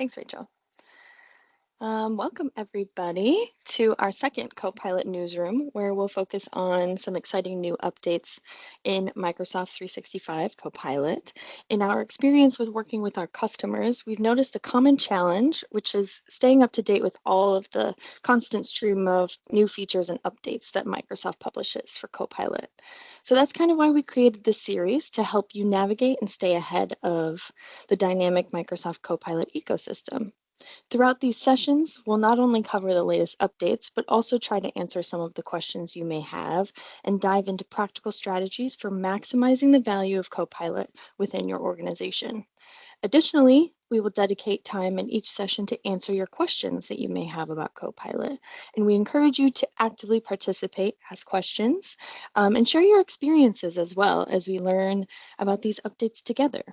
Thanks, Rachel. Welcome, everybody, to our second Copilot Newsroom, where we'll focus on some exciting new updates in Microsoft 365 Copilot. In our experience with working with our customers, we've noticed a common challenge, which is staying up to date with all of the constant stream of new features and updates that Microsoft publishes for Copilot. So that's kind of why we created this series, to help you navigate and stay ahead of the dynamic Microsoft Copilot ecosystem. Throughout these sessions, we'll not only cover the latest updates, but also try to answer some of the questions you may have and dive into practical strategies for maximizing the value of Copilot within your organization. Additionally, we will dedicate time in each session to answer your questions that you may have about Copilot. And we encourage you to actively participate, ask questions, and share your experiences as well as we learn about these updates together.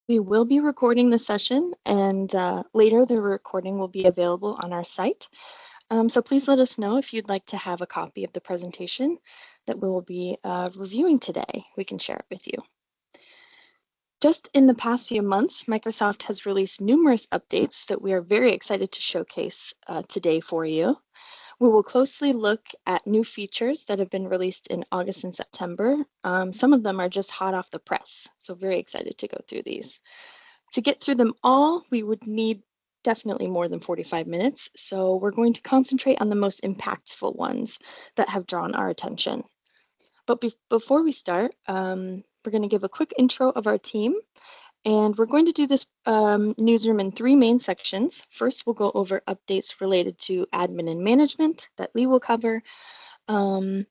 We will be recording the session, and later the recording will be available on our site. So please let us know if you'd like to have a copy of the presentation that we will be reviewing today. We can share it with you. Just in the past few months, Microsoft has released numerous updates that we are very excited to showcase today for you. We will closely look at new features that have been released in August and September. Some of them are just hot off the press, so very excited to go through these. To get through them all, we would need definitely more than 45 minutes, so we're going to concentrate on the most impactful ones that have drawn our attention. But before we start, we're going to give a quick intro of our team. And we're going to do this newsroom in three main sections. First, we'll go over updates related to admin and management that Lee will cover. And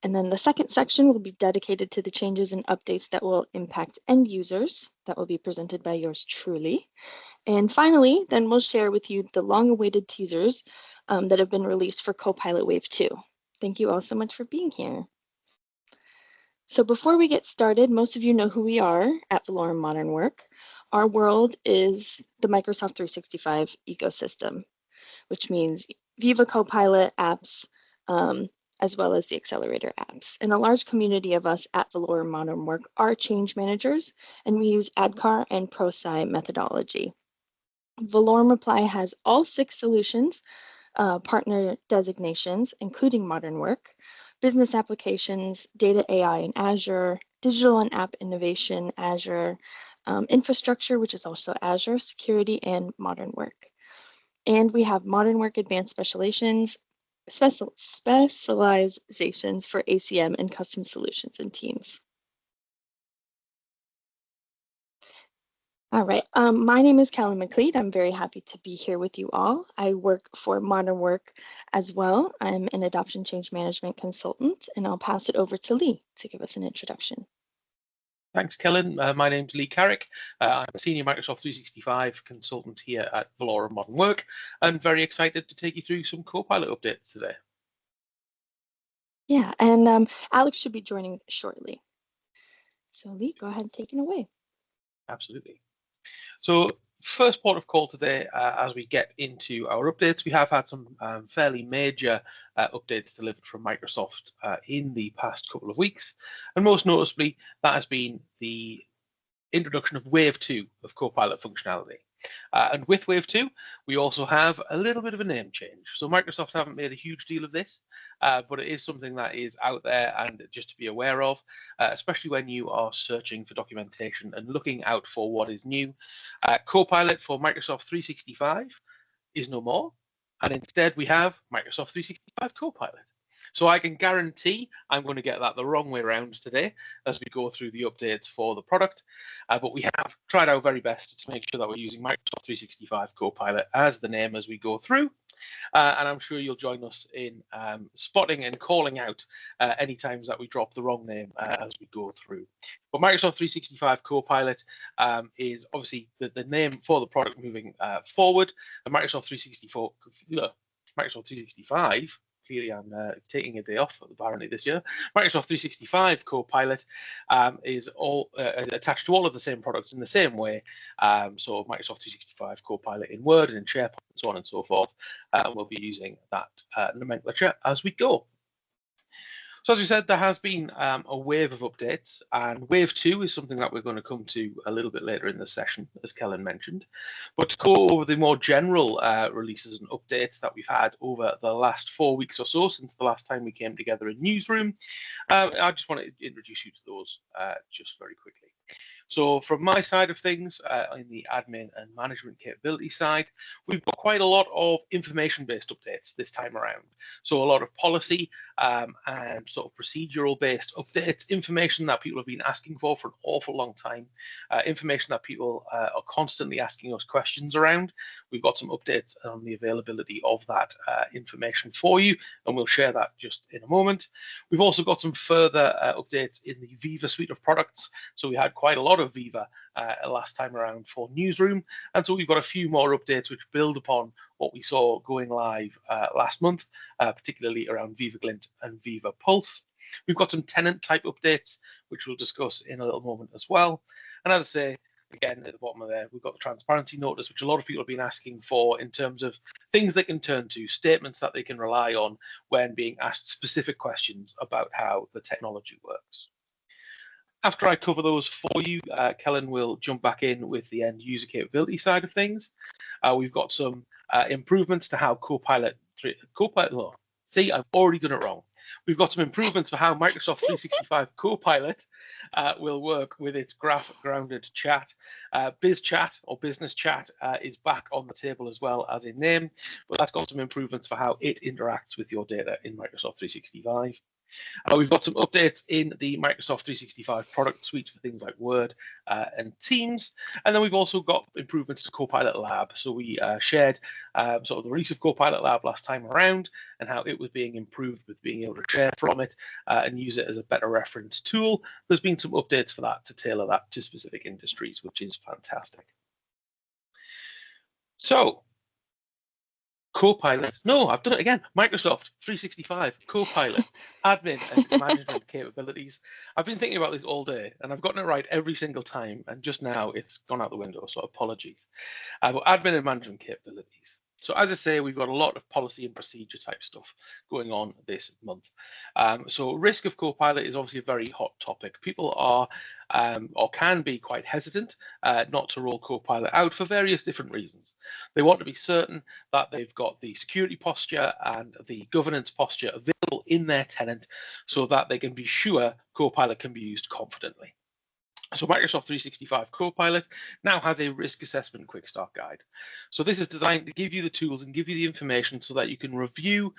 then the second section will be dedicated to the changes and updates that will impact end users. That will be presented by yours truly. And finally, then we'll share with you the long-awaited teasers that have been released for Copilot Wave 2. Thank you all so much for being here. So before we get started, most of you know who we are at Valorem Modern Work. Our world is the Microsoft 365 ecosystem, which means Viva Copilot apps, as well as the accelerator apps. And a large community of us at Valorem Modern Work are change managers, and we use ADKAR and ProSci methodology. Valorem Reply has all 6 solutions, partner designations, including Modern Work, business applications, data AI in Azure, digital and app innovation, Azure, infrastructure, which is also Azure, security, and modern work. And we have modern work advanced specializations for ACM and custom solutions and teams. All right, my name is Callie McLeod. I'm very happy to be here with you all. I work for Modern Work as well. I'm an adoption change management consultant, and I'll pass it over to Lee to give us an introduction. Thanks, Kellen. My name's Lee Carrick. I'm a senior Microsoft 365 consultant here at Valorem Modern Work, and very excited to take you through some Copilot updates today. Yeah, and Alex should be joining shortly. So Lee, go ahead and take it away. Absolutely. So first port of call today, as we get into our updates, we have had some fairly major updates delivered from Microsoft in the past couple of weeks. And most noticeably, that has been the introduction of Wave 2 of Copilot functionality. And with Wave 2, we also have a little bit of a name change. So Microsoft haven't made a huge deal of this, but it is something that is out there and just to be aware of, especially when you are searching for documentation and looking out for what is new. Copilot for Microsoft 365 is no more, and instead we have Microsoft 365 Copilot. So I can guarantee I'm going to get that the wrong way around today as we go through the updates for the product. But we have tried our very best to make sure that we're using Microsoft 365 Copilot as the name as we go through. And I'm sure you'll join us in spotting and calling out any times that we drop the wrong name as we go through. But Microsoft 365 Copilot is obviously the name for the product moving forward. And Microsoft 365, clearly I'm taking a day off apparently this year. Microsoft 365 Copilot is all attached to all of the same products in the same way. So Microsoft 365 Copilot in Word and in SharePoint and so on and so forth. And we'll be using that nomenclature as we go. So as we said, there has been a wave of updates, and wave 2 is something that we're going to come to a little bit later in the session, as Kellen mentioned. But to go over the more general releases and updates that we've had over the last 4 weeks or so since the last time we came together in Newsroom, I just want to introduce you to those just very quickly. So from my side of things, in the admin and management capability side, we've got quite a lot of information-based updates this time around. So a lot of policy and sort of procedural-based updates, information that people have been asking for an awful long time, information that people are constantly asking us questions around. We've got some updates on the availability of that information for you, and we'll share that just in a moment. We've also got some further updates in the Viva suite of products. So we had quite a lot of Viva last time around for Newsroom, and so we've got a few more updates which build upon what we saw going live last month, particularly around Viva Glint and Viva Pulse. We've got some tenant type updates which we'll discuss in a little moment as well. And as I say, again, at the bottom of there, we've got the transparency notice, which a lot of people have been asking for in terms of things they can turn to, statements that they can rely on when being asked specific questions about how the technology works. After I cover those for you, Kellen will jump back in with the end user capability side of things. We've got some improvements to how Copilot, see, I've already done it wrong. We've got some improvements for how Microsoft 365 Copilot will work with its graph-grounded chat. Biz Chat or Business Chat is back on the table as well as in name, but that's got some improvements for how it interacts with your data in Microsoft 365. We've got some updates in the Microsoft 365 product suite for things like Word and Teams. And then we've also got improvements to Copilot Lab. So we shared sort of the release of Copilot Lab last time around and how it was being improved with being able to share from it and use it as a better reference tool. There's been some updates for that to tailor that to specific industries, which is fantastic. So Copilot. No, I've done it again. Microsoft 365 Copilot, admin and management capabilities. I've been thinking about this all day, and I've gotten it right every single time, and just now it's gone out the window, so apologies. But admin and management capabilities. So as I say, we've got a lot of policy and procedure type stuff going on this month. So risk of Copilot is obviously a very hot topic. People are or can be quite hesitant not to roll Copilot out for various different reasons. They want to be certain that they've got the security posture and the governance posture available in their tenant so that they can be sure Copilot can be used confidently. So Microsoft 365 Copilot now has a risk assessment quick start guide. So this is designed to give you the tools and give you the information so that you can review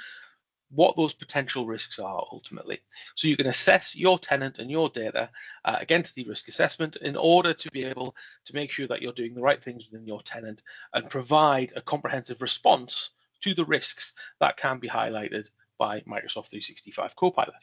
what those potential risks are ultimately. So you can assess your tenant and your data against the risk assessment in order to be able to make sure that you're doing the right things within your tenant and provide a comprehensive response to the risks that can be highlighted by Microsoft 365 Copilot.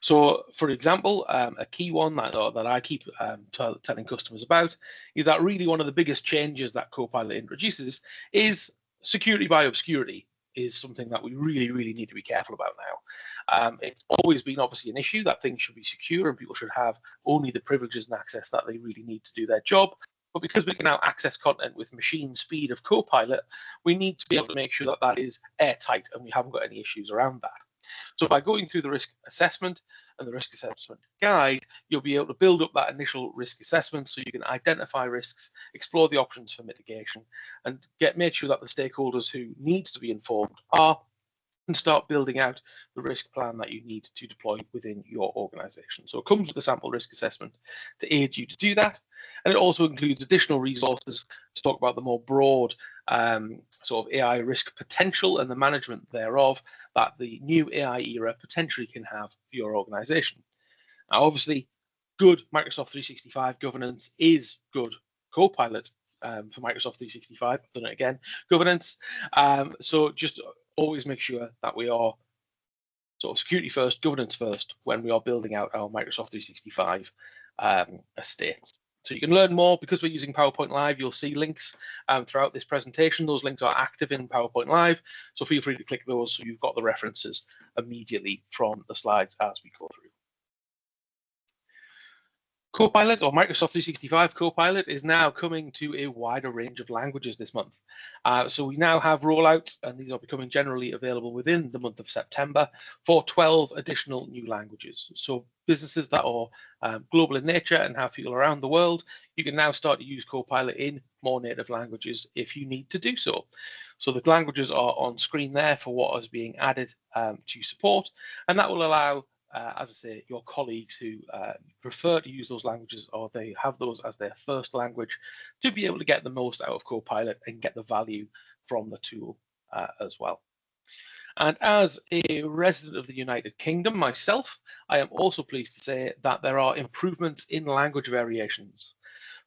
So, for example, a key one that I keep telling customers about is that really one of the biggest changes that Copilot introduces is security by obscurity is something that we really, really need to be careful about now. It's always been obviously an issue that things should be secure and people should have only the privileges and access that they really need to do their job. But because we can now access content with machine speed of Copilot, we need to be able to make sure that that is airtight and we haven't got any issues around that. So by going through the risk assessment and the risk assessment guide, you'll be able to build up that initial risk assessment so you can identify risks, explore the options for mitigation, and make sure that the stakeholders who need to be informed are, and start building out the risk plan that you need to deploy within your organization. So it comes with a sample risk assessment to aid you to do that. And it also includes additional resources to talk about the more broad sort of AI risk potential and the management thereof that the new AI era potentially can have for your organization. Now, obviously, good Microsoft 365 governance is good Copilot for Microsoft 365. I've done it again, governance. So just always make sure that we are sort of security first, governance first when we are building out our Microsoft 365 estates. So you can learn more because we're using PowerPoint Live. You'll see links throughout this presentation. Those links are active in PowerPoint Live, so feel free to click those so you've got the references immediately from the slides as we go through. Copilot, or Microsoft 365 Copilot, is now coming to a wider range of languages this month. So we now have rollouts, and these are becoming generally available within the month of September for 12 additional new languages. So businesses that are global in nature and have people around the world, you can now start to use Copilot in more native languages if you need to do so. So the languages are on screen there for what is being added to support, and that will allow as I say, your colleagues who prefer to use those languages or they have those as their first language to be able to get the most out of Copilot and get the value from the tool as well. And as a resident of the United Kingdom myself, I am also pleased to say that there are improvements in language variations.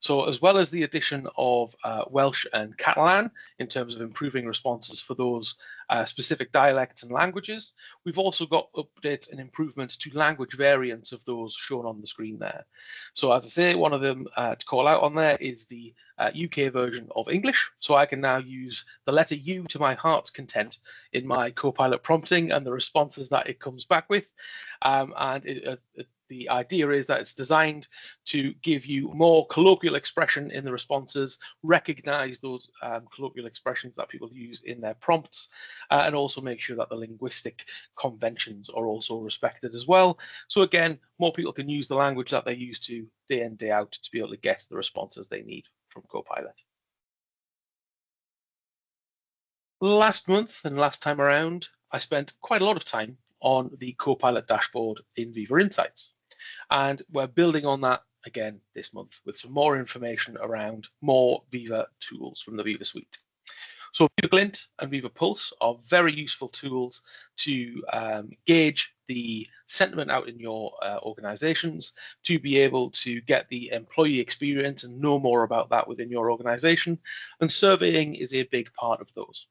So as well as the addition of Welsh and Catalan in terms of improving responses for those specific dialects and languages, we've also got updates and improvements to language variants of those shown on the screen there. So as I say, one of them to call out on there is the UK version of English. So I can now use the letter U to my heart's content in my Copilot prompting and the responses that it comes back with. The idea is that it's designed to give you more colloquial expression in the responses, recognize those colloquial expressions that people use in their prompts, and also make sure that the linguistic conventions are also respected as well. So again, more people can use the language that they're used to day in, day out to be able to get the responses they need from Copilot. Last month and last time around, I spent quite a lot of time on the Copilot dashboard in Viva Insights. And we're building on that again this month with some more information around more Viva tools from the Viva suite. So Viva Glint and Viva Pulse are very useful tools to gauge the sentiment out in your organizations, to be able to get the employee experience and know more about that within your organization. And surveying is a big part of those.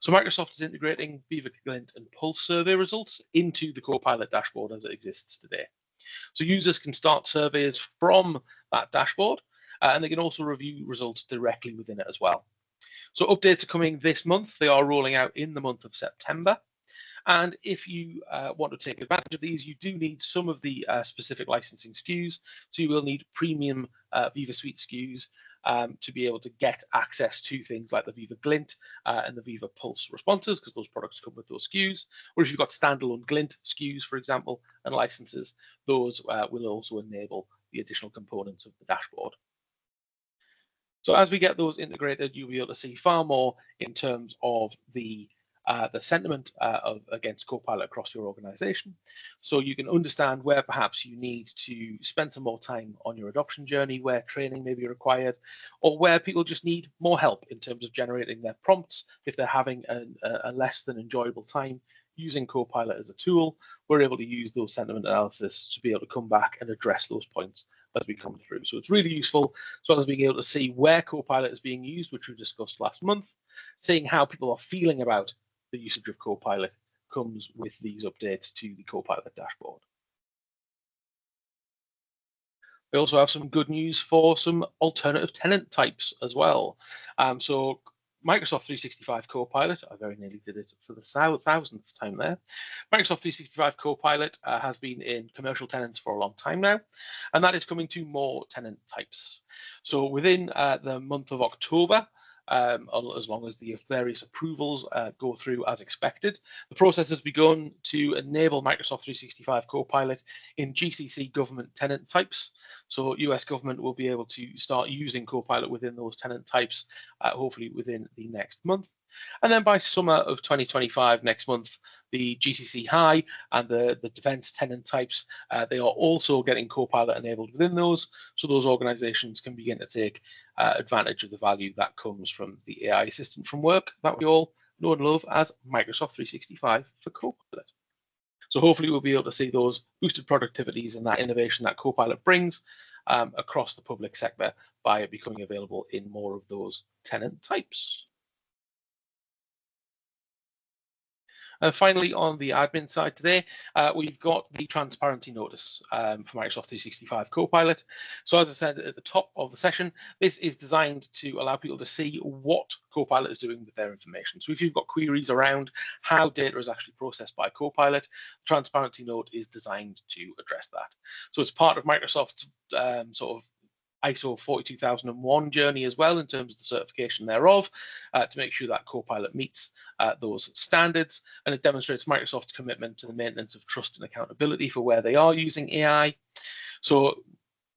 So Microsoft is integrating Viva Glint and Pulse survey results into the Copilot dashboard as it exists today. So users can start surveys from that dashboard, and they can also review results directly within it as well. So updates are coming this month. They are rolling out in the month of September. And if you want to take advantage of these, you do need some of the specific licensing SKUs. So you will need premium Viva Suite SKUs to be able to get access to things like the Viva Glint and the Viva Pulse responses, because those products come with those SKUs. Or if you've got standalone Glint SKUs, for example, and licenses, those will also enable the additional components of the dashboard. So as we get those integrated, you'll be able to see far more in terms of the sentiment against Copilot across your organization. So you can understand where perhaps you need to spend some more time on your adoption journey, where training may be required, or where people just need more help in terms of generating their prompts. If they're having a less than enjoyable time using Copilot as a tool, we're able to use those sentiment analysis to be able to come back and address those points as we come through. So it's really useful, as well as being able to see where Copilot is being used, which we discussed last month, seeing how people are feeling about the usage of Copilot comes with these updates to the Copilot dashboard. We also have some good news for some alternative tenant types as well. So Microsoft 365 Copilot, I very nearly did it for the 1000th time there. Microsoft 365 Copilot has been in commercial tenants for a long time now, and that is coming to more tenant types. So within the month of October, as long as the various approvals go through as expected. The process has begun to enable Microsoft 365 Copilot in GCC government tenant types. So US government will be able to start using Copilot within those tenant types, hopefully within the next month. And then by summer of 2025, next month, the GCC High and the defense tenant types, they are also getting Copilot enabled within those. So those organizations can begin to take advantage of the value that comes from the AI assistant from work that we all know and love as Microsoft 365 for Copilot. So hopefully we'll be able to see those boosted productivities and that innovation that Copilot brings across the public sector by it becoming available in more of those tenant types. And finally, on the admin side today, we've got the transparency notice for Microsoft 365 Copilot. So as I said at the top of the session, this is designed to allow people to see what Copilot is doing with their information. So if you've got queries around how data is actually processed by Copilot, the transparency note is designed to address that. So it's part of Microsoft's sort of ISO 42001 journey as well in terms of the certification thereof to make sure that Copilot meets those standards, and it demonstrates Microsoft's commitment to the maintenance of trust and accountability for where they are using AI. So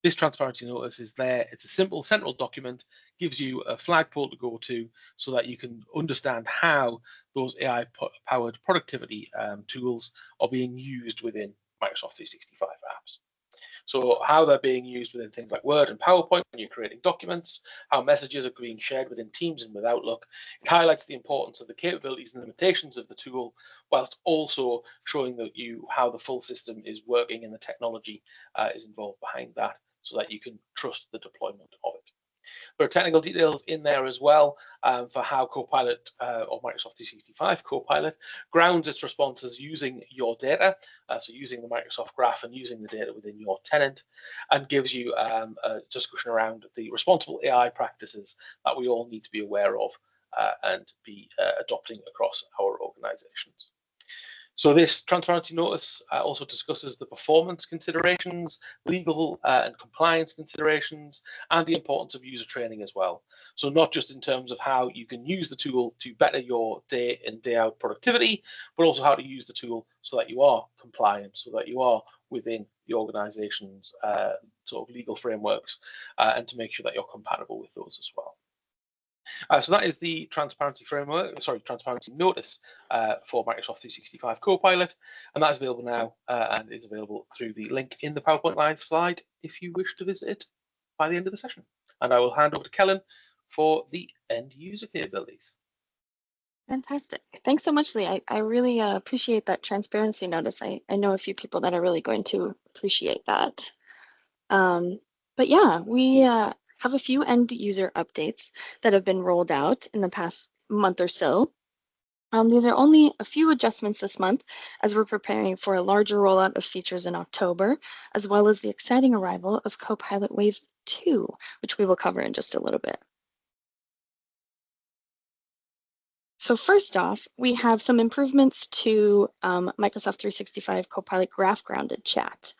this transparency notice is there. It's a simple central document, gives you a flagpole to go to so that you can understand how those AI-powered productivity tools are being used within Microsoft 365 apps. So how they're being used within things like Word and PowerPoint when you're creating documents, how messages are being shared within Teams and with Outlook. It highlights the importance of the capabilities and limitations of the tool, whilst also showing that how the full system is working and the technology is involved behind that, so that you can trust the deployment of it. There are technical details in there as well for how Copilot or Microsoft 365 Copilot grounds its responses using your data, so using the Microsoft Graph and using the data within your tenant, and gives you a discussion around the responsible AI practices that we all need to be aware of and be adopting across our organizations. So this transparency notice also discusses the performance considerations, legal and compliance considerations, and the importance of user training as well. So not just in terms of how you can use the tool to better your day in, day out productivity, but also how to use the tool so that you are compliant, so that you are within the organization's sort of legal frameworks, and to make sure that you're compatible with those as well. So that is the transparency notice for Microsoft 365 Copilot, and that is available now and is available through the link in the PowerPoint Live slide if you wish to visit it by the end of the session. And I will hand over to Kellen for the end user capabilities. Fantastic. Thanks so much, Lee. I really appreciate that transparency notice. I know a few people that are really going to appreciate that. But yeah, we have a few end user updates that have been rolled out in the past month or so. These are only a few adjustments this month as we're preparing for a larger rollout of features in October, as well as the exciting arrival of Copilot Wave 2, which we will cover in just a little bit. So first off, we have some improvements to Microsoft 365 Copilot Graph Grounded Chat,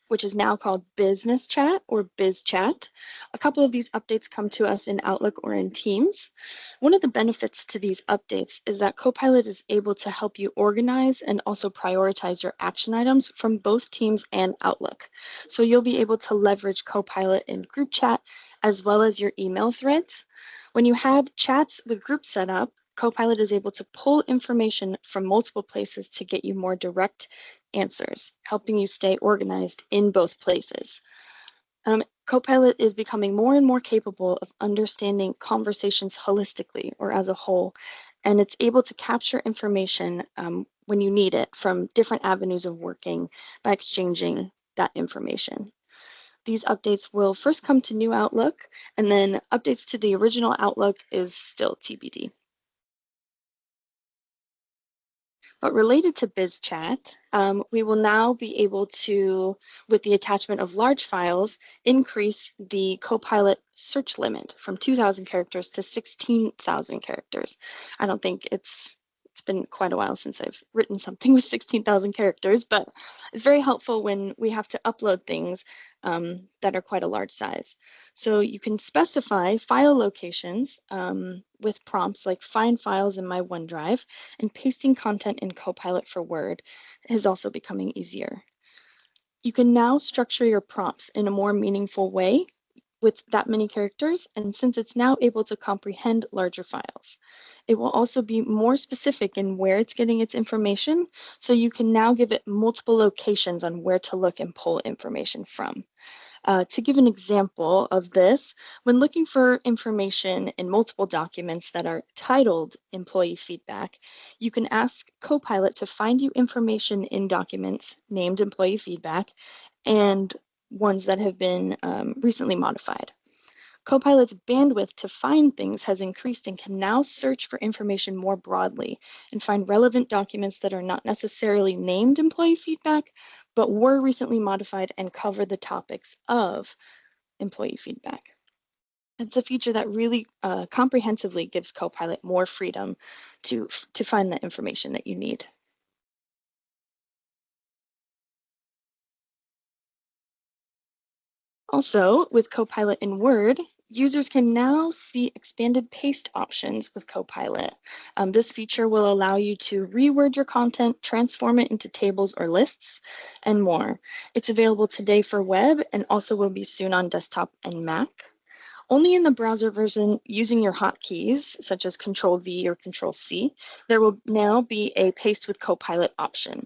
which is now called Business Chat or Biz Chat. A couple of these updates come to us in Outlook or in Teams. One of the benefits to these updates is that Copilot is able to help you organize and also prioritize your action items from both Teams and Outlook. So you'll be able to leverage Copilot in group chat as well as your email threads. When you have chats with groups set up, Copilot is able to pull information from multiple places to get you more direct answers, helping you stay organized in both places. Copilot is becoming more and more capable of understanding conversations holistically or as a whole, and it's able to capture information when you need it from different avenues of working by exchanging that information. These updates will first come to new Outlook, and then updates to the original Outlook is still TBD. But related to BizChat, we will now be able to, with the attachment of large files, increase the Copilot search limit from 2,000 characters to 16,000 characters. I don't think it's been quite a while since I've written something with 16,000 characters, but it's very helpful when we have to upload things that are quite a large size. So you can specify file locations with prompts like find files in my OneDrive, and pasting content in Copilot for Word is also becoming easier. You can now structure your prompts in a more meaningful way with that many characters, and since it's now able to comprehend larger files. It will also be more specific in where it's getting its information, so you can now give it multiple locations on where to look and pull information from. To give an example of this, when looking for information in multiple documents that are titled employee feedback, you can ask Copilot to find you information in documents named employee feedback and ones that have been recently modified. Copilot's bandwidth to find things has increased and can now search for information more broadly and find relevant documents that are not necessarily named employee feedback, but were recently modified and cover the topics of employee feedback. It's a feature that really comprehensively gives Copilot more freedom to find the information that you need. Also, with Copilot in Word, users can now see expanded paste options with Copilot. This feature will allow you to reword your content, transform it into tables or lists, and more. It's available today for web and also will be soon on desktop and Mac. Only in the browser version, using your hotkeys, such as Control V or Control C, there will now be a Paste with Copilot option.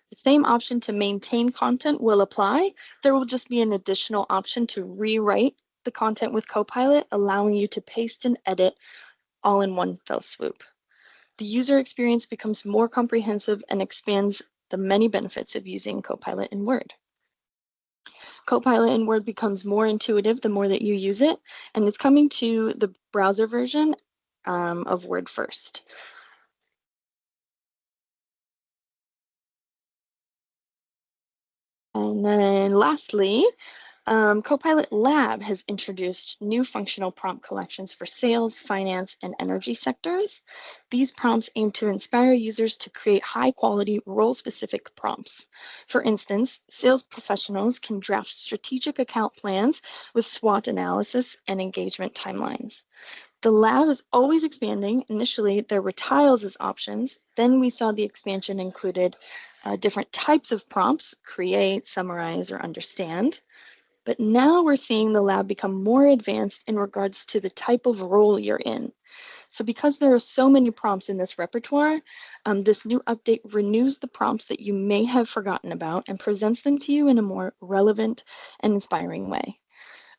The same option to maintain content will apply. There will just be an additional option to rewrite the content with Copilot, allowing you to paste and edit all in one fell swoop. The user experience becomes more comprehensive and expands the many benefits of using Copilot in Word. Copilot in Word becomes more intuitive the more that you use it, and it's coming to the browser version of Word first. And then lastly, Copilot Lab has introduced new functional prompt collections for sales, finance, and energy sectors. These prompts aim to inspire users to create high-quality, role-specific prompts. For instance, sales professionals can draft strategic account plans with SWOT analysis and engagement timelines. The lab is always expanding. Initially, there were tiles as options. Then we saw the expansion included different types of prompts: create, summarize, or understand. But now we're seeing the lab become more advanced in regards to the type of role you're in. So because there are so many prompts in this repertoire, this new update renews the prompts that you may have forgotten about and presents them to you in a more relevant and inspiring way.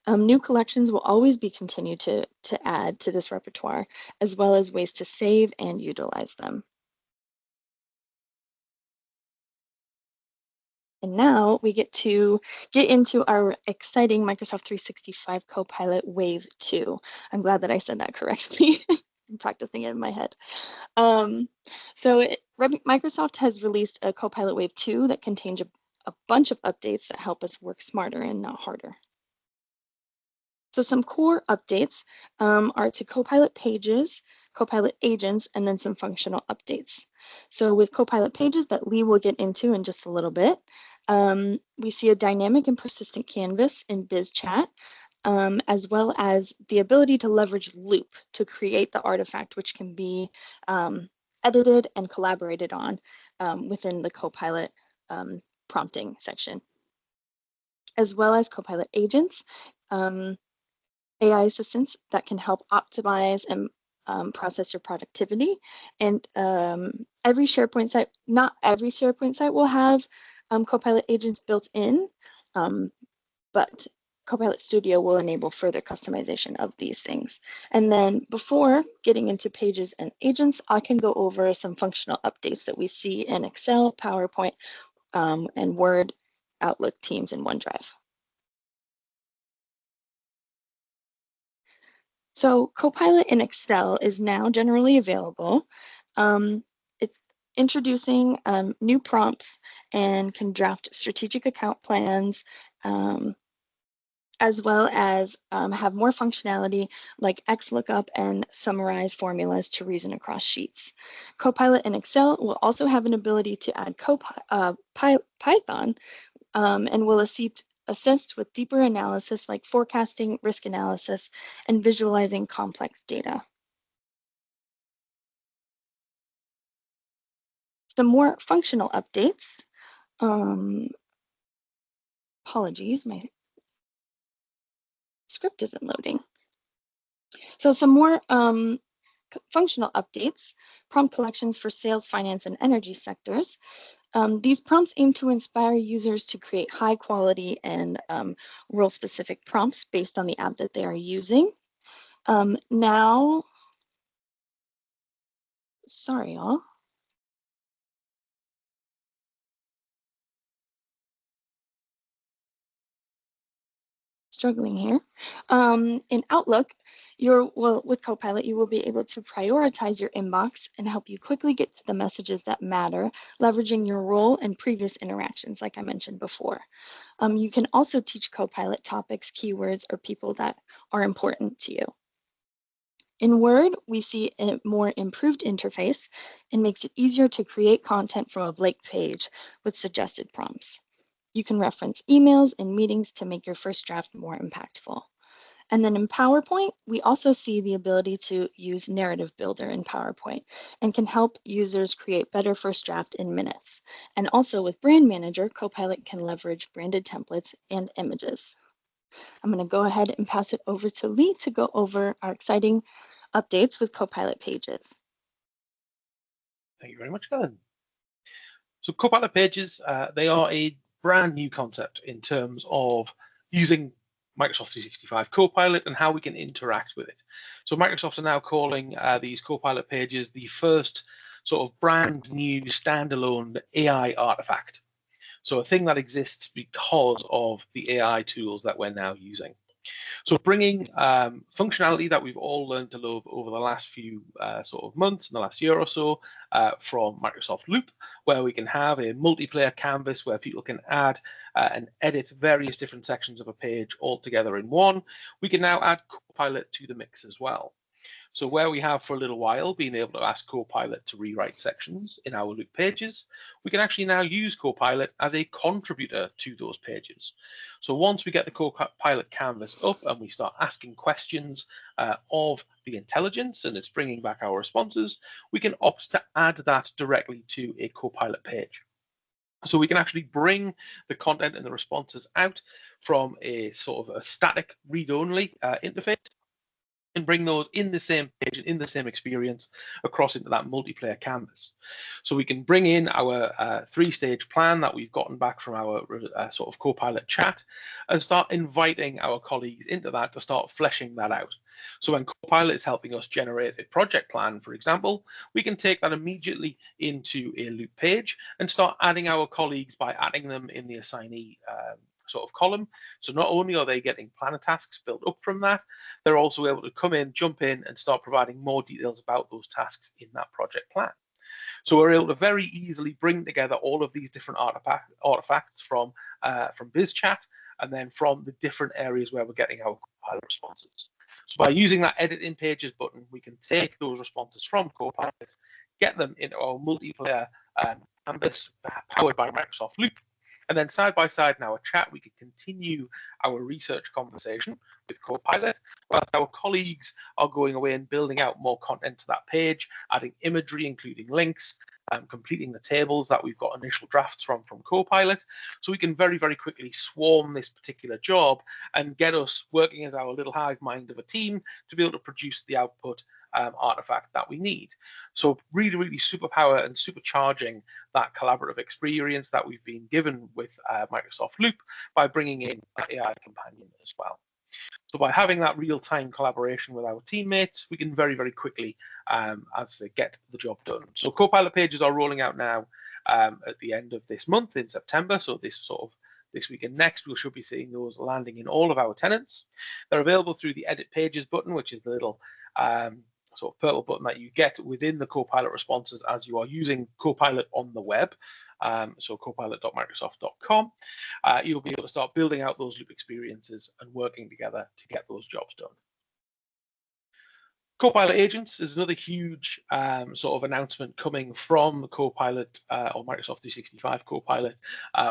New collections will always be continued to add to this repertoire, as well as ways to save and utilize them. And now we get into our exciting Microsoft 365 Copilot Wave 2. I'm glad that I said that correctly. I'm practicing it in my head. Um, Microsoft has released a Copilot Wave 2 that contains a bunch of updates that help us work smarter and not harder. So some core updates are to Copilot pages, Copilot agents, and then some functional updates. So with Copilot pages that Lee will get into in just a little bit, we see a dynamic and persistent canvas in BizChat, as well as the ability to leverage Loop to create the artifact, which can be edited and collaborated on within the Copilot prompting section, as well as Copilot agents. AI assistants that can help optimize and process your productivity. And every SharePoint site, not every SharePoint site will have Copilot agents built in, but Copilot Studio will enable further customization of these things. And then before getting into pages and agents, I can go over some functional updates that we see in Excel, PowerPoint, and Word, Outlook, Teams, and OneDrive. So Copilot in Excel is now generally available. It's introducing new prompts and can draft strategic account plans, as well as have more functionality like XLOOKUP and summarize formulas to reason across sheets. Copilot in Excel will also have an ability to add Python and will assist with deeper analysis like forecasting, risk analysis, and visualizing complex data. Some more functional updates. Apologies, my script isn't loading. So some more functional updates, prompt collections for sales, finance, and energy sectors. These prompts aim to inspire users to create high quality and role-specific prompts based on the app that they are using. Now, sorry, y'all. struggling here. In Outlook, with Copilot, you will be able to prioritize your inbox and help you quickly get to the messages that matter, leveraging your role and previous interactions, like I mentioned before. You can also teach Copilot topics, keywords, or people that are important to you. In Word, we see a more improved interface and makes it easier to create content from a blank page with suggested prompts. You can reference emails and meetings to make your first draft more impactful. And then in PowerPoint, we also see the ability to use Narrative Builder in PowerPoint and can help users create better first draft in minutes. And also with Brand Manager, Copilot can leverage branded templates and images. I'm going to go ahead and pass it over to Lee to go over our exciting updates with Copilot pages. Thank you very much, Helen. So Copilot pages, they are a brand new concept in terms of using Microsoft 365 Copilot and how we can interact with it. So Microsoft are now calling these Copilot pages the first sort of brand new standalone AI artifact. So a thing that exists because of the AI tools that we're now using. So bringing functionality that we've all learned to love over the last few sort of months, in the last year or so, from Microsoft Loop, where we can have a multiplayer canvas where people can add and edit various different sections of a page all together in one. We can now add Copilot to the mix as well. So where we have for a little while been able to ask Copilot to rewrite sections in our Loop pages, we can actually now use Copilot as a contributor to those pages. So once we get the Copilot canvas up and we start asking questions of the intelligence and it's bringing back our responses, we can opt to add that directly to a Copilot page. So we can actually bring the content and the responses out from a sort of a static read-only interface and bring those in the same page, in the same experience across into that multiplayer canvas. So we can bring in our three-stage plan that we've gotten back from our sort of Copilot chat and start inviting our colleagues into that to start fleshing that out. So when Copilot is helping us generate a project plan, for example, we can take that immediately into a Loop page and start adding our colleagues by adding them in the assignee sort of column. So not only are they getting planner tasks built up from that, they're also able to come in, jump in, and start providing more details about those tasks in that project plan. So we're able to very easily bring together all of these different artifacts from BizChat and then from the different areas where we're getting our Copilot responses. So by using that Edit in Pages button, we can take those responses from Copilot, get them into our multiplayer canvas powered by Microsoft Loop, and then side by side in our chat, we can continue our research conversation with Copilot, whilst our colleagues are going away and building out more content to that page, adding imagery, including links, completing the tables that we've got initial drafts from Copilot. So we can very, very quickly swarm this particular job and get us working as our little hive mind of a team to be able to produce the output artifact that we need. So really, really superpower and supercharging that collaborative experience that we've been given with Microsoft Loop by bringing in that AI companion as well. So by having that real-time collaboration with our teammates, we can very, very quickly get the job done. So Copilot pages are rolling out now at the end of this month in September. So this week and next, we should be seeing those landing in all of our tenants. They're available through the Edit Pages button, which is the little sort of purple button that you get within the Copilot responses as you are using Copilot on the web. So copilot.microsoft.com. You'll be able to start building out those Loop experiences and working together to get those jobs done. Copilot agents is another huge sort of announcement coming from Copilot or Microsoft 365 Copilot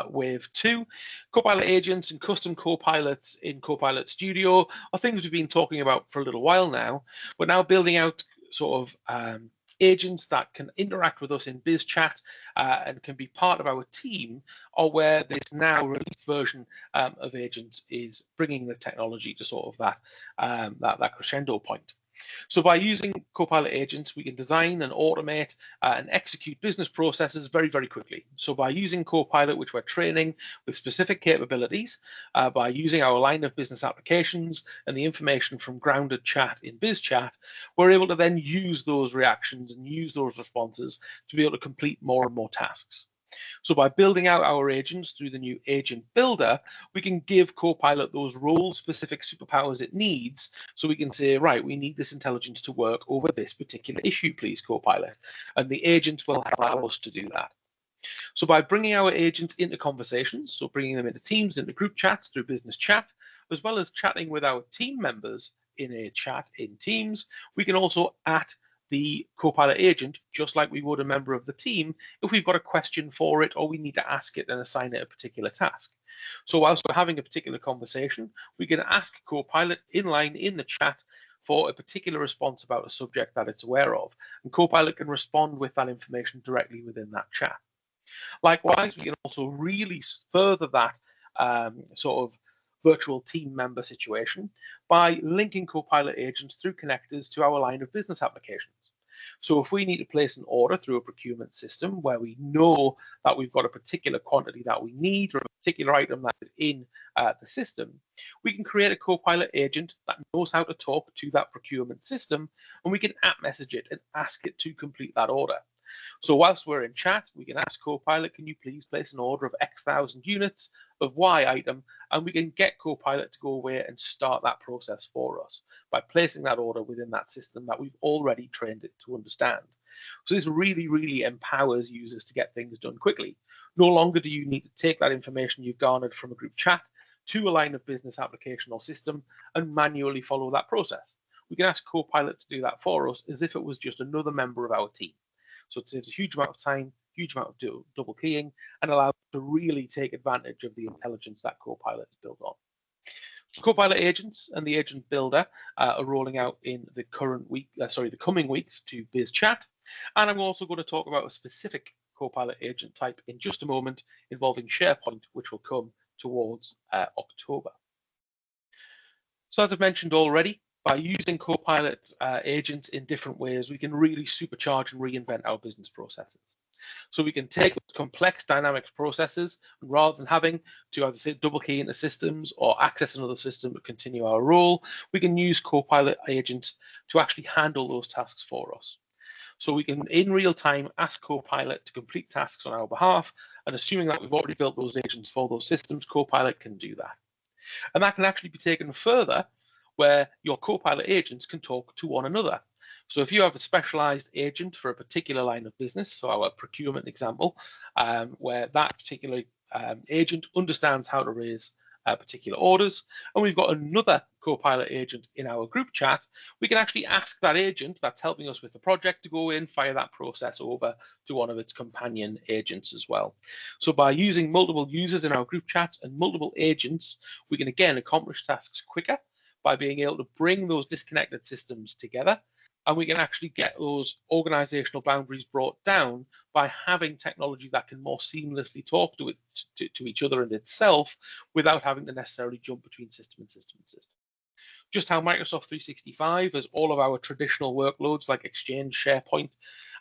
Wave 2. Copilot agents and custom Copilots in Copilot Studio are things we've been talking about for a little while now. We're now building out sort of agents that can interact with us in BizChat and can be part of our team, or where this now released version of agents is bringing the technology to sort of that crescendo point. So by using Copilot agents, we can design and automate and execute business processes very, very quickly. So by using Copilot, which we're training with specific capabilities, by using our line of business applications and the information from grounded chat in BizChat, we're able to then use those reactions and use those responses to be able to complete more and more tasks. So by building out our agents through the new agent builder, we can give Copilot those role-specific superpowers it needs. So we can say, right, we need this intelligence to work over this particular issue, please, Copilot. And the agent will allow us to do that. So by bringing our agents into conversations, so bringing them into Teams, into group chats through business chat, as well as chatting with our team members in a chat in Teams, we can also at the Copilot agent, just like we would a member of the team, if we've got a question for it or we need to ask it and assign it a particular task. So whilst we're having a particular conversation, we can ask Copilot in line in the chat for a particular response about a subject that it's aware of, and Copilot can respond with that information directly within that chat. Likewise, we can also really further that sort of virtual team member situation by linking Copilot agents through connectors to our line of business applications. So if we need to place an order through a procurement system where we know that we've got a particular quantity that we need or a particular item that is in the system, we can create a Copilot agent that knows how to talk to that procurement system, and we can app message it and ask it to complete that order. So whilst we're in chat, we can ask Copilot, can you please place an order of X thousand units of Y item? And we can get Copilot to go away and start that process for us by placing that order within that system that we've already trained it to understand. So this really, really empowers users to get things done quickly. No longer do you need to take that information you've garnered from a group chat to a line of business application or system and manually follow that process. We can ask Copilot to do that for us as if it was just another member of our team. So it saves a huge amount of time, huge amount of double keying, and allows us to really take advantage of the intelligence that Copilot is built on. So Copilot agents and the agent builder are rolling out in the coming weeks to BizChat. And I'm also going to talk about a specific Copilot agent type in just a moment involving SharePoint, which will come towards October. So as I've mentioned already, by using Copilot agents in different ways, we can really supercharge and reinvent our business processes. So we can take complex dynamics processes, and rather than having to, as I said, double key into systems or access another system to continue our role, we can use Copilot agents to actually handle those tasks for us. So we can, in real time, ask Copilot to complete tasks on our behalf, and assuming that we've already built those agents for those systems, Copilot can do that. And that can actually be taken further, where your Copilot agents can talk to one another. So if you have a specialized agent for a particular line of business, so our procurement example, where that particular agent understands how to raise particular orders, and we've got another Copilot agent in our group chat, we can actually ask that agent that's helping us with the project to go in, fire that process over to one of its companion agents as well. So by using multiple users in our group chats and multiple agents, we can again accomplish tasks quicker by being able to bring those disconnected systems together, and we can actually get those organizational boundaries brought down by having technology that can more seamlessly talk to each other and itself without having to necessarily jump between system and system and system. Just how Microsoft 365 has all of our traditional workloads like Exchange, SharePoint,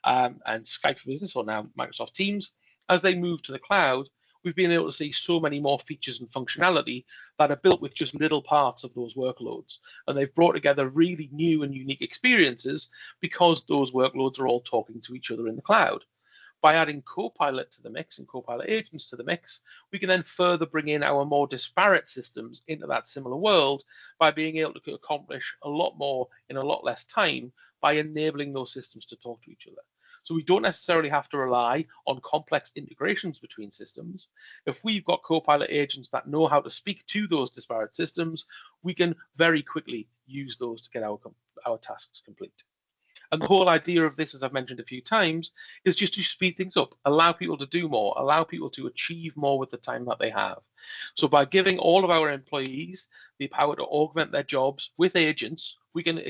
and Skype for Business, or now Microsoft Teams, as they move to the cloud, we've been able to see so many more features and functionality that are built with just little parts of those workloads. And they've brought together really new and unique experiences because those workloads are all talking to each other in the cloud. By adding Copilot to the mix and Copilot agents to the mix, we can then further bring in our more disparate systems into that similar world by being able to accomplish a lot more in a lot less time by enabling those systems to talk to each other. So we don't necessarily have to rely on complex integrations between systems. If we've got Copilot agents that know how to speak to those disparate systems, we can very quickly use those to get our tasks complete. And the whole idea of this, as I've mentioned a few times, is just to speed things up, allow people to do more, allow people to achieve more with the time that they have. So by giving all of our employees the power to augment their jobs with agents, we can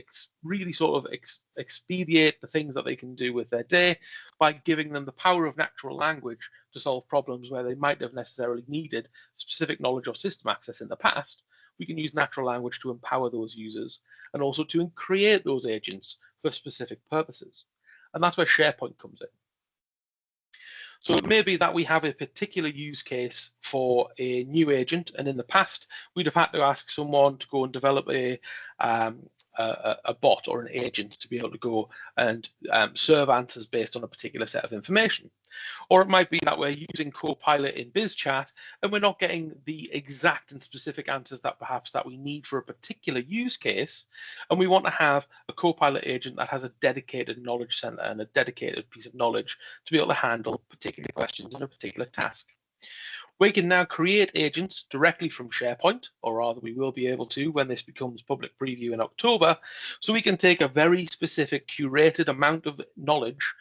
really sort of expedite the things that they can do with their day by giving them the power of natural language to solve problems where they might have necessarily needed specific knowledge or system access in the past. We can use natural language to empower those users and also to create those agents for specific purposes. And that's where SharePoint comes in. So it may be that we have a particular use case for a new agent, and in the past, we'd have had to ask someone to go and develop a a bot or an agent to be able to go and serve answers based on a particular set of information. Or it might be that we're using Copilot in BizChat and we're not getting the exact and specific answers that perhaps that we need for a particular use case. And we want to have a Copilot agent that has a dedicated knowledge center and a dedicated piece of knowledge to be able to handle particular questions in a particular task. We can now create agents directly from SharePoint, or rather we will be able to when this becomes public preview in October. So we can take a very specific curated amount of knowledge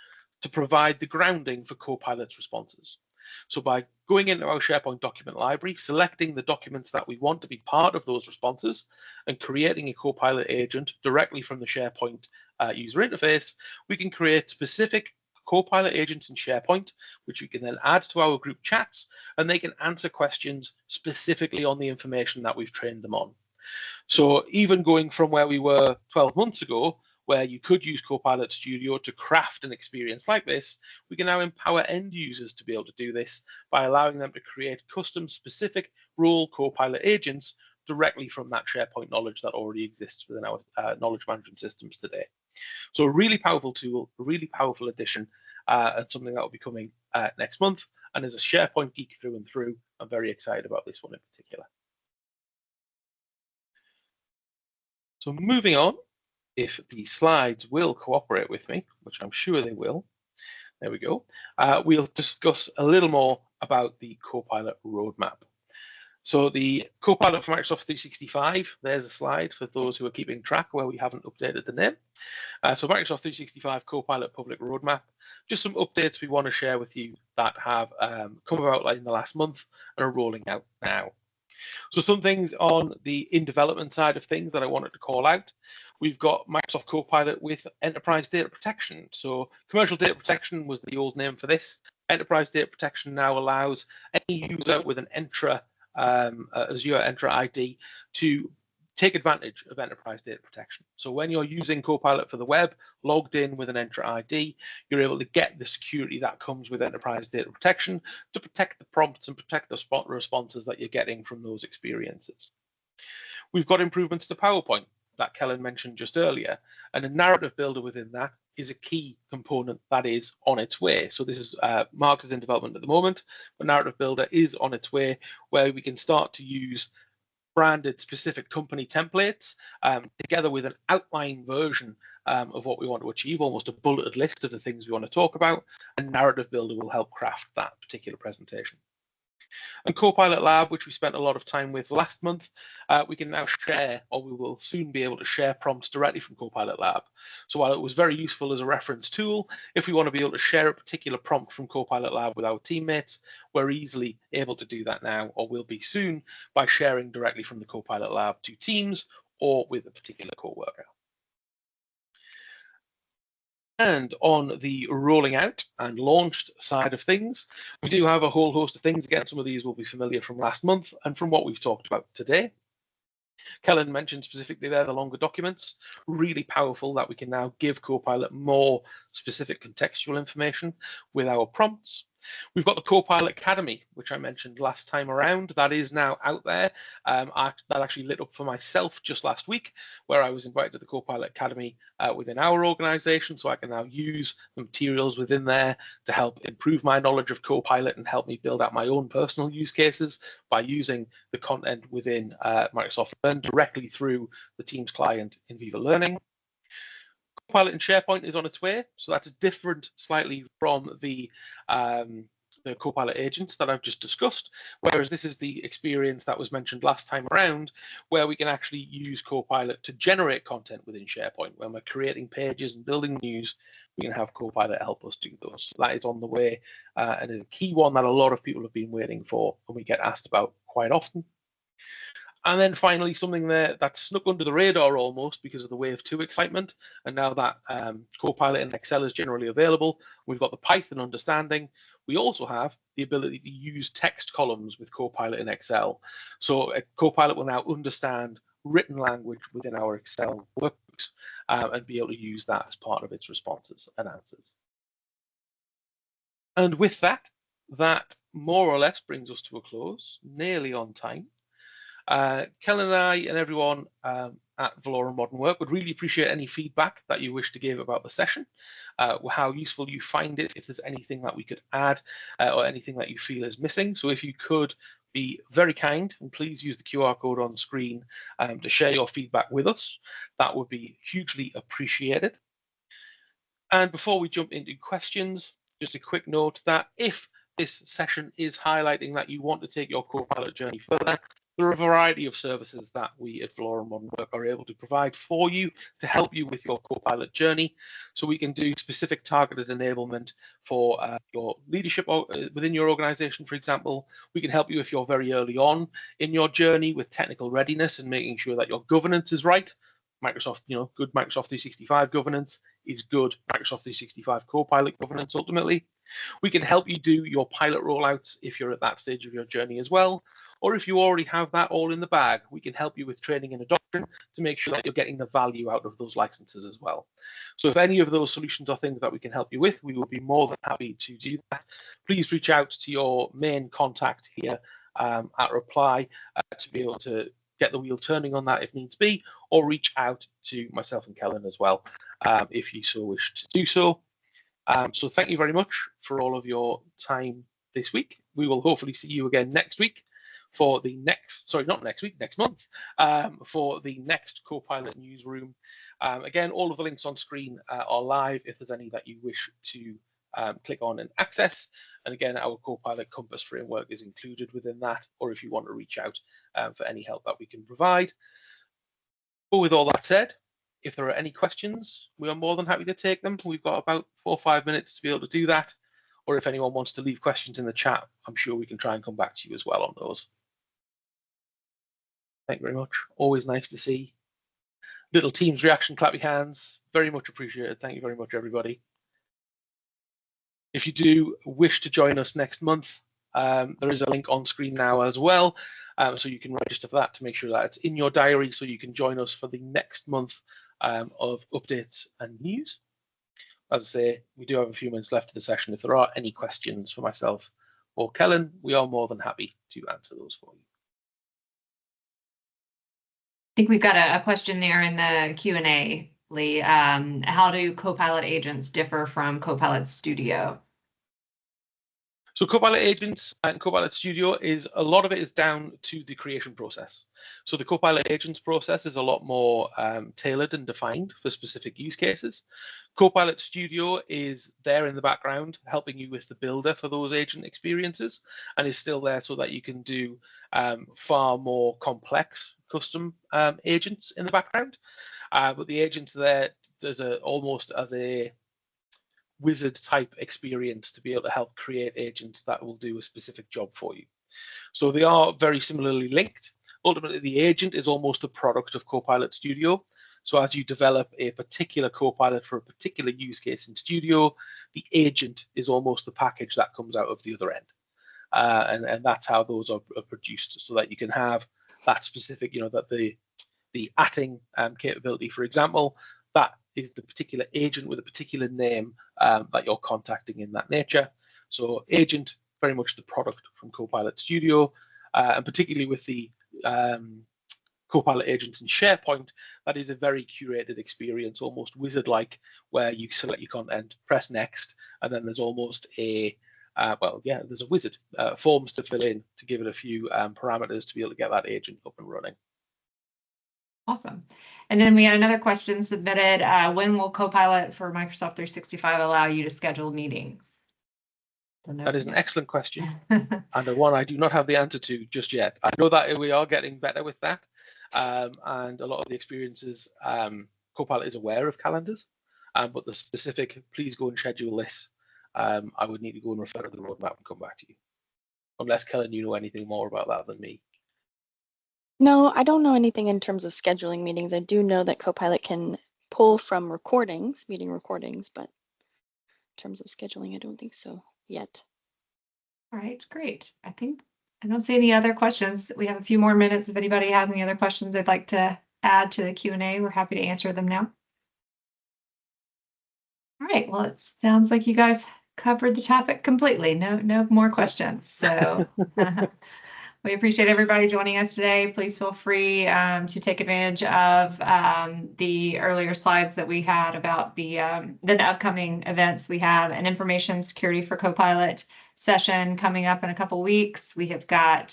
to provide the grounding for Copilot's responses. So by going into our SharePoint document library, selecting the documents that we want to be part of those responses, and creating a Copilot agent directly from the SharePoint user interface, we can create specific Copilot agents in SharePoint, which we can then add to our group chats, and they can answer questions specifically on the information that we've trained them on. So even going from where we were 12 months ago, where you could use Copilot Studio to craft an experience like this, we can now empower end users to be able to do this by allowing them to create custom specific role Copilot agents directly from that SharePoint knowledge that already exists within our knowledge management systems today. So a really powerful tool, a really powerful addition, and something that will be coming next month. And as a SharePoint geek through and through, I'm very excited about this one in particular. So moving on, if the slides will cooperate with me, which I'm sure they will, there we go, we'll discuss a little more about the Copilot roadmap. So the Copilot for Microsoft 365, there's a slide for those who are keeping track where we haven't updated the name. So Microsoft 365 Copilot Public Roadmap, just some updates we want to share with you that have come about in the last month and are rolling out now. So some things on the in development side of things that I wanted to call out. We've got Microsoft Copilot with enterprise data protection. So commercial data protection was the old name for this. Enterprise data protection now allows any user with an Azure Entra ID to take advantage of enterprise data protection. So when you're using Copilot for the web, logged in with an Entra ID, you're able to get the security that comes with enterprise data protection to protect the prompts and protect the responses that you're getting from those experiences. We've got improvements to PowerPoint that Kellen mentioned just earlier, and a narrative builder within that is a key component that is on its way. So this is marked as in development at the moment, but narrative builder is on its way, where we can start to use branded specific company templates together with an outline version of what we want to achieve, almost a bulleted list of the things we want to talk about, and narrative builder will help craft that particular presentation. And Copilot Lab, which we spent a lot of time with last month, we can now share, or we will soon be able to share prompts directly from Copilot Lab. So while it was very useful as a reference tool, if we want to be able to share a particular prompt from Copilot Lab with our teammates, we're easily able to do that now, or will be soon, by sharing directly from the Copilot Lab to teams or with a particular coworker. And on the rolling out and launched side of things, we do have a whole host of things. Again, some of these will be familiar from last month and from what we've talked about today. Kellen mentioned specifically there the longer documents, really powerful that we can now give Copilot more specific contextual information with our prompts. We've got the Copilot Academy, which I mentioned last time around. That is now out there. That actually lit up for myself just last week, where I was invited to the Copilot Academy within our organization. So I can now use the materials within there to help improve my knowledge of Copilot and help me build out my own personal use cases by using the content within Microsoft Learn directly through the Teams client in Viva Learning. Copilot in SharePoint is on its way, so that's different slightly from the Copilot agents that I've just discussed, whereas this is the experience that was mentioned last time around, where we can actually use Copilot to generate content within SharePoint. When we're creating pages and building news, we can have Copilot help us do those. So that is on the way, and is a key one that a lot of people have been waiting for, and we get asked about quite often. And then finally, something there that snuck under the radar almost because of the Wave 2 excitement. And now that Copilot in Excel is generally available, we've got the Python understanding. We also have the ability to use text columns with Copilot in Excel. So Copilot will now understand written language within our Excel workbooks and be able to use that as part of its responses and answers. And with that, that more or less brings us to a close, nearly on time. Kellen and I and everyone Valorem Modern Work. Would really appreciate any feedback that you wish to give about the session, how useful you find it, if there's anything that we could add or anything that you feel is missing. So if you could be very kind and please use the QR code on screen to share your feedback with us, that would be hugely appreciated. And before we jump into questions, just a quick note that if this session is highlighting that you want to take your Copilot journey further, there are a variety of services that we at Valorem Modern Work are able to provide for you to help you with your Copilot journey. So we can do specific targeted enablement for your leadership within your organization, for example. We can help you if you're very early on in your journey with technical readiness and making sure that your governance is right. Microsoft, good Microsoft 365 governance is good Microsoft 365 Copilot governance ultimately. We can help you do your pilot rollouts if you're at that stage of your journey as well. Or if you already have that all in the bag, we can help you with training and adoption to make sure that you're getting the value out of those licenses as well. So if any of those solutions are things that we can help you with, we will be more than happy to do that. Please reach out to your main contact here at Reply to be able to get the wheel turning on that if needs be, or reach out to myself and Kellen as well if you so wish to do so. So thank you very much for all of your time this week. We will hopefully see you again next week for the next, sorry, not next week, next month, for the next Copilot Newsroom. Again, all of the links on screen are live if there's any that you wish to click on and access. And again, our Copilot Compass framework is included within that, or if you want to reach out for any help that we can provide. But with all that said, if there are any questions, we are more than happy to take them. We've got about 4 or 5 minutes to be able to do that. Or if anyone wants to leave questions in the chat, I'm sure we can try and come back to you as well on those. Thank you very much. Always nice to see little team's reaction, clappy hands. Very much appreciated. Thank you very much, everybody. If you do wish to join us next month, there is a link on screen now as well. So you can register for that to make sure that it's in your diary so you can join us for the next month of updates and news. As I say, we do have a few minutes left of the session. If there are any questions for myself or Kellen, we are more than happy to answer those for you. I think we've got a question there in the Q&A, Lee. How do Copilot agents differ from Copilot Studio? So Copilot agents and Copilot Studio a lot of it is down to the creation process. So the Copilot agents process is a lot more tailored and defined for specific use cases. Copilot Studio is there in the background, helping you with the builder for those agent experiences, and is still there so that you can do far more complex custom agents in the background. But the agents there's almost as a wizard type experience to be able to help create agents that will do a specific job for you. So they are very similarly linked. Ultimately, the agent is almost a product of Copilot Studio. So as you develop a particular Copilot for a particular use case in Studio, the agent is almost the package that comes out of the other end. And that's how those are produced, so that you can have that specific, that the atting capability, for example, that is the particular agent with a particular name that you're contacting in that nature. So agent, very much the product from Copilot Studio, and particularly with the Copilot agents in SharePoint, that is a very curated experience, almost wizard-like, where you select your content, press next, and then there's almost a there's a wizard, forms to fill in to give it a few parameters to be able to get that agent up and running. Awesome. And then we had another question submitted. When will Copilot for Microsoft 365 allow you to schedule meetings? That is an excellent question, and one I do not have the answer to just yet. I know that we are getting better with that, and a lot of the experiences, Copilot is aware of calendars, but the specific, please go and schedule this, I would need to go and refer to the roadmap and come back to you. Unless, Kellen, you know anything more about that than me. No, I don't know anything in terms of scheduling meetings. I do know that Copilot can pull from recordings, meeting recordings, but in terms of scheduling, I don't think so yet. All right, great. I don't see any other questions. We have a few more minutes. If anybody has any other questions they'd like to add to the Q&A, we're happy to answer them now. All right, well, it sounds like you guys covered the topic completely. No more questions. So We appreciate everybody joining us today. Please feel free to take advantage of the earlier slides that we had about the upcoming events. We have an information security for Copilot session coming up in a couple weeks. We have got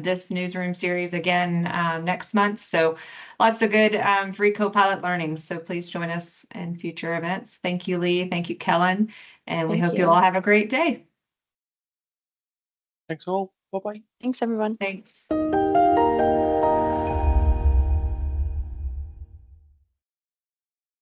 this newsroom series again next month. So lots of good free Copilot learning. So please join us in future events. Thank you, Lee. Thank you, Kellen. And we Thank hope you. you all have a great day. Thanks all. Bye-bye. Thanks, everyone. Thanks.